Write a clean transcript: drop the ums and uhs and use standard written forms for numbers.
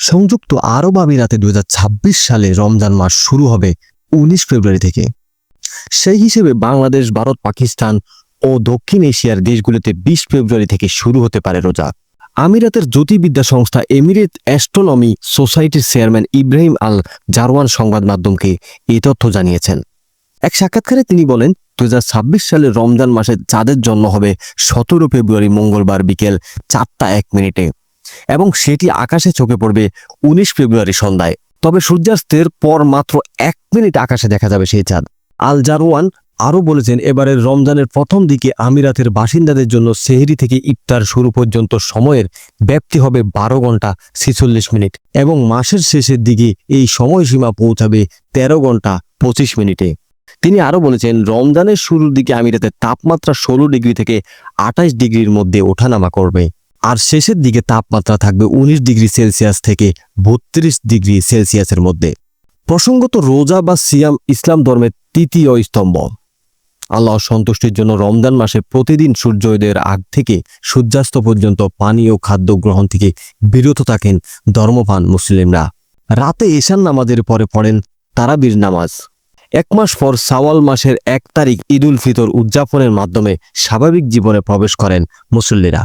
সংযুক্ত আরব আমিরাতে 2026 সালে রমজান মাস শুরু হবে 19 ফেব্রুয়ারি থেকে। সেই হিসেবে বাংলাদেশ, ভারত, পাকিস্তান ও দক্ষিণ এশিয়ার দেশগুলোতে 20 ফেব্রুয়ারি থেকে শুরু হতে পারে রোজা। আমিরাতের জ্যোতির্বিদ্যা সংস্থা এমিরেট অ্যাস্ট্রোনমি সোসাইটির চেয়ারম্যান ইব্রাহিম আল জারওয়ান সংবাদ মাধ্যমকে এই তথ্য জানিয়েছেন। এক সাক্ষাৎকারে তিনি বলেন, 2026 সালের রমজান মাসে চাঁদের জন্ম হবে 17 ফেব্রুয়ারি মঙ্গলবার বিকেল 4:01 এবং সেটি আকাশে চোখে পড়বে 19 ফেব্রুয়ারি সন্ধ্যায়। তবে সূর্যাস্তের পর মাত্র 1 মিনিট আকাশে দেখা যাবে সেই চাঁদ। আল জারওয়ান আরও বলেছেন, এবারের রমজানের প্রথম দিকে আমিরাতের বাসিন্দাদের জন্য সেহরি থেকে ইফতার শুরু পর্যন্ত সময়ের ব্যাপ্তি হবে 12 ঘন্টা 46 মিনিট এবং মাসের শেষের দিকে এই সময়সীমা পৌঁছাবে 13 ঘন্টা 25 মিনিটে। তিনি আরও বলেছেন, রমজানের শুরুর দিকে আমিরাতের তাপমাত্রা 16 ডিগ্রি থেকে 28 ডিগ্রির মধ্যে ওঠানামা করবে, আর শেষের দিকে তাপমাত্রা থাকবে 19 ডিগ্রি সেলসিয়াস থেকে 32 ডিগ্রি সেলসিয়াসের মধ্যে। প্রসঙ্গত, রোজা বা সিয়াম ইসলাম ধর্মের তৃতীয় স্তম্ভ। আল্লাহর সন্তুষ্টির জন্য রমজান মাসে প্রতিদিন সূর্যোদয়ের আগ থেকে সূর্যাস্ত পর্যন্ত পানি ও খাদ্য গ্রহণ থেকে বিরত থাকেন ধর্মপ্রাণ মুসলিমরা। রাতে এশার নামাজের পরে পড়েন তারাবির নামাজ। 1 মাস পর শাওয়াল মাসের 1 তারিখ ঈদুল ফিতর উদযাপনের মাধ্যমে স্বাভাবিক জীবনে প্রবেশ করেন মুসল্লিরা।